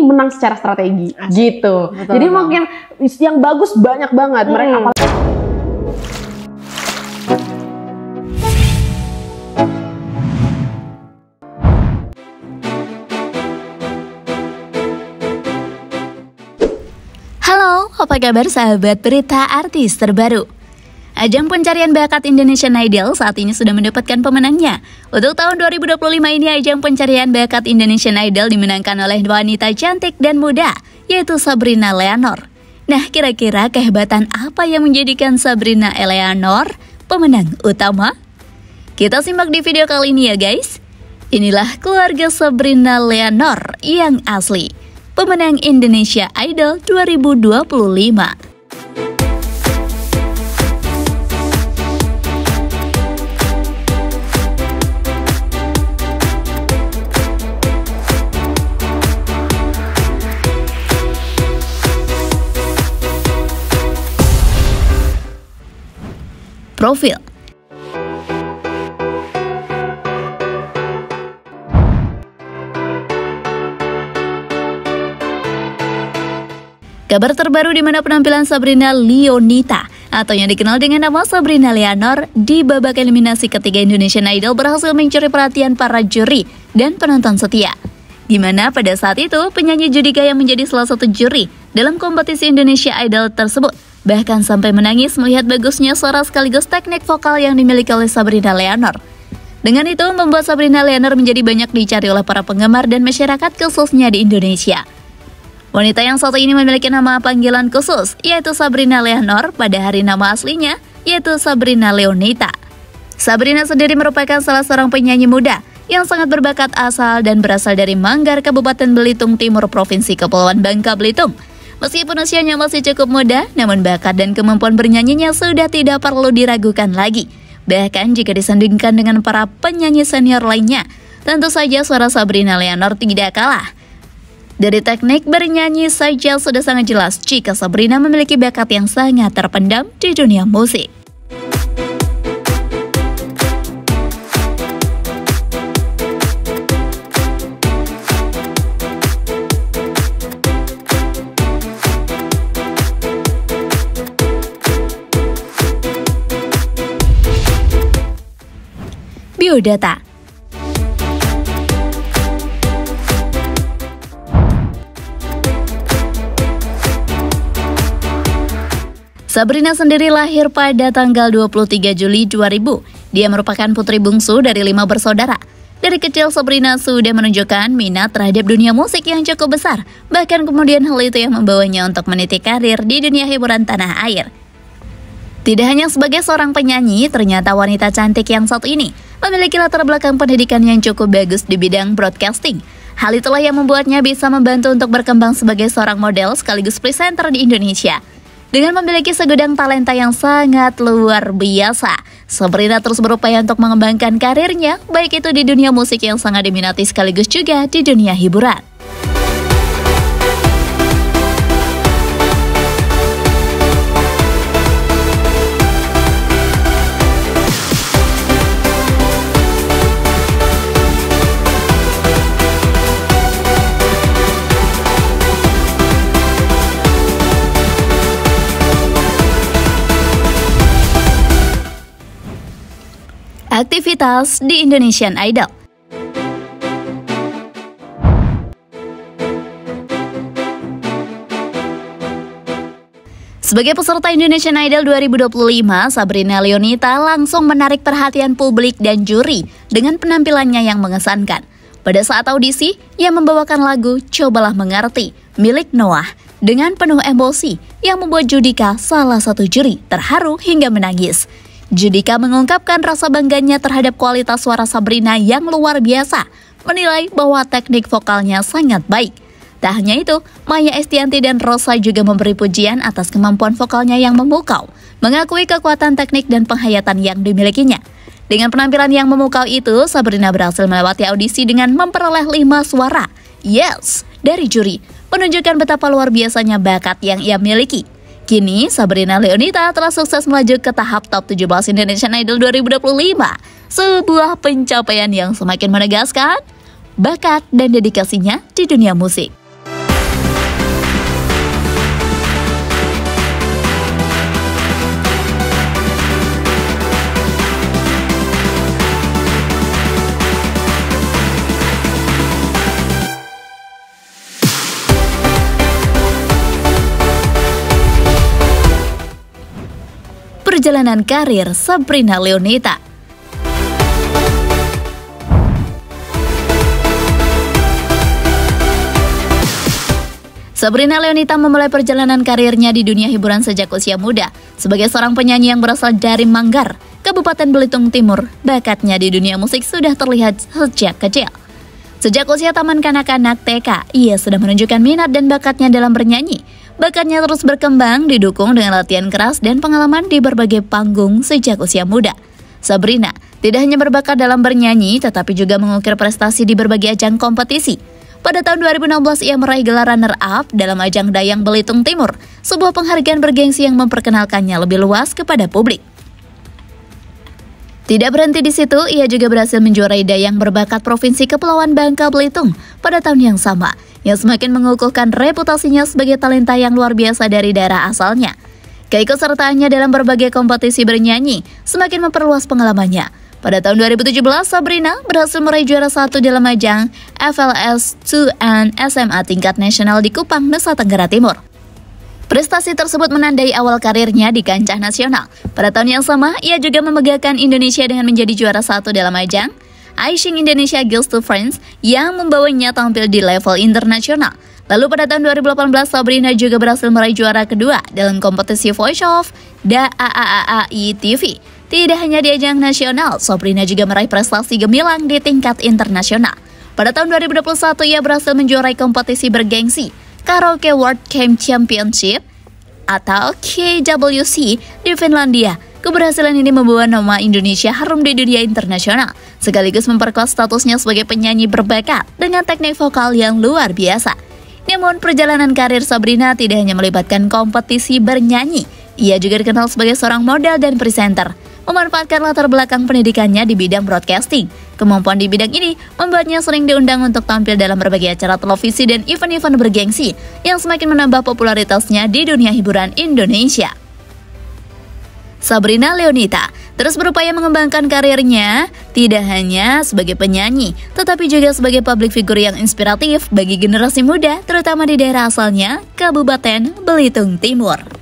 menang secara strategi gitu. Betul, Jadi betul. mungkin yang bagus banyak banget mereka. Halo, apa kabar sahabat berita artis terbaru? Ajang pencarian bakat Indonesian Idol saat ini sudah mendapatkan pemenangnya. Untuk tahun 2025 ini ajang pencarian bakat Indonesian Idol dimenangkan oleh wanita cantik dan muda, yaitu Sabrina Eleanor. Nah, kira-kira kehebatan apa yang menjadikan Sabrina Eleanor pemenang utama? Kita simak di video kali ini ya guys. Inilah keluarga Sabrina Eleanor yang asli, pemenang Indonesia Idol 2025. Profil. Kabar terbaru di mana penampilan Sabrina Leonita atau yang dikenal dengan nama Sabrina Eleanor di babak eliminasi ketiga Indonesian Idol berhasil mencuri perhatian para juri dan penonton setia. Di mana pada saat itu penyanyi Judika yang menjadi salah satu juri dalam kompetisi Indonesia Idol tersebut bahkan sampai menangis melihat bagusnya suara sekaligus teknik vokal yang dimiliki oleh Sabrina Eleanor. Dengan itu membuat Sabrina Eleanor menjadi banyak dicari oleh para penggemar dan masyarakat khususnya di Indonesia. Wanita yang satu ini memiliki nama panggilan khusus, yaitu Sabrina Eleanor pada hari nama aslinya, yaitu Sabrina Leonita. Sabrina sendiri merupakan salah seorang penyanyi muda yang sangat berbakat asal dan berasal dari Manggar, Kabupaten Belitung Timur, Provinsi Kepulauan Bangka Belitung. Meskipun usianya masih cukup muda, namun bakat dan kemampuan bernyanyinya sudah tidak perlu diragukan lagi. Bahkan jika disandingkan dengan para penyanyi senior lainnya, tentu saja suara Sabrina Eleanor tidak kalah. Dari teknik bernyanyi saja sudah sangat jelas jika Sabrina memiliki bakat yang sangat terpendam di dunia musik. Biodata. Sabrina sendiri lahir pada tanggal 23 Juli 2000. Dia merupakan putri bungsu dari 5 bersaudara. Dari kecil Sabrina sudah menunjukkan minat terhadap dunia musik yang cukup besar. Bahkan kemudian hal itu yang membawanya untuk meniti karir di dunia hiburan tanah air. Tidak hanya sebagai seorang penyanyi, ternyata wanita cantik yang satu ini memiliki latar belakang pendidikan yang cukup bagus di bidang broadcasting. Hal itulah yang membuatnya bisa membantu untuk berkembang sebagai seorang model sekaligus presenter di Indonesia. Dengan memiliki segudang talenta yang sangat luar biasa, Sabrina terus berupaya untuk mengembangkan karirnya, baik itu di dunia musik yang sangat diminati sekaligus juga di dunia hiburan. Aktivitas di Indonesian Idol. Sebagai peserta Indonesian Idol 2025, Sabrina Leonita langsung menarik perhatian publik dan juri dengan penampilannya yang mengesankan. Pada saat audisi, ia membawakan lagu Cobalah Mengerti milik Noah dengan penuh emosi yang membuat Judika, salah satu juri, terharu hingga menangis. Judika mengungkapkan rasa bangganya terhadap kualitas suara Sabrina yang luar biasa, menilai bahwa teknik vokalnya sangat baik. Tak hanya itu, Maya Estianti dan Rosa juga memberi pujian atas kemampuan vokalnya yang memukau, mengakui kekuatan teknik dan penghayatan yang dimilikinya. Dengan penampilan yang memukau itu, Sabrina berhasil melewati audisi dengan memperoleh 5 suara yes dari juri, menunjukkan betapa luar biasanya bakat yang ia miliki. Kini, Sabrina Leonita telah sukses melaju ke tahap top 17 Indonesian Idol 2025. Sebuah pencapaian yang semakin menegaskan bakat dan dedikasinya di dunia musik. perjalanan karir Sabrina Leonita. Sabrina Leonita memulai perjalanan karirnya di dunia hiburan sejak usia muda. Sebagai seorang penyanyi yang berasal dari Manggar, Kabupaten Belitung Timur, bakatnya di dunia musik sudah terlihat sejak kecil. Sejak usia taman kanak-kanak TK, ia sudah menunjukkan minat dan bakatnya dalam bernyanyi. Bakatnya terus berkembang, didukung dengan latihan keras dan pengalaman di berbagai panggung sejak usia muda. Sabrina tidak hanya berbakat dalam bernyanyi, tetapi juga mengukir prestasi di berbagai ajang kompetisi. Pada tahun 2016, ia meraih gelar runner-up dalam ajang Dayang Belitung Timur, sebuah penghargaan bergengsi yang memperkenalkannya lebih luas kepada publik. Tidak berhenti di situ, ia juga berhasil menjuarai Dayang berbakat Provinsi Kepulauan Bangka Belitung pada tahun yang sama, yang semakin mengukuhkan reputasinya sebagai talenta yang luar biasa dari daerah asalnya. Keikutsertaannya dalam berbagai kompetisi bernyanyi semakin memperluas pengalamannya. Pada tahun 2017, Sabrina berhasil meraih juara 1 dalam ajang FLS 2N SMA tingkat nasional di Kupang, Nusa Tenggara Timur. Prestasi tersebut menandai awal karirnya di kancah nasional. Pada tahun yang sama, ia juga membanggakan Indonesia dengan menjadi juara 1 dalam ajang iSing Indonesia Girls to Friends yang membawanya tampil di level internasional. Lalu pada tahun 2018, Sabrina juga berhasil meraih juara kedua dalam kompetisi Voice of the AAAI TV. Tidak hanya di ajang nasional, Sabrina juga meraih prestasi gemilang di tingkat internasional. Pada tahun 2021, ia berhasil menjuarai kompetisi bergengsi Karaoke World Game Championship atau KWC di Finlandia. Keberhasilan ini membawa nama Indonesia harum di dunia internasional, sekaligus memperkuat statusnya sebagai penyanyi berbakat dengan teknik vokal yang luar biasa. Namun, perjalanan karir Sabrina tidak hanya melibatkan kompetisi bernyanyi. Ia juga dikenal sebagai seorang model dan presenter. Memanfaatkan latar belakang pendidikannya di bidang broadcasting. Kemampuan di bidang ini membuatnya sering diundang untuk tampil dalam berbagai acara televisi dan event-event bergengsi yang semakin menambah popularitasnya di dunia hiburan Indonesia. Sabrina Leonita terus berupaya mengembangkan karirnya tidak hanya sebagai penyanyi, tetapi juga sebagai public figure yang inspiratif bagi generasi muda, terutama di daerah asalnya, Kabupaten Belitung Timur.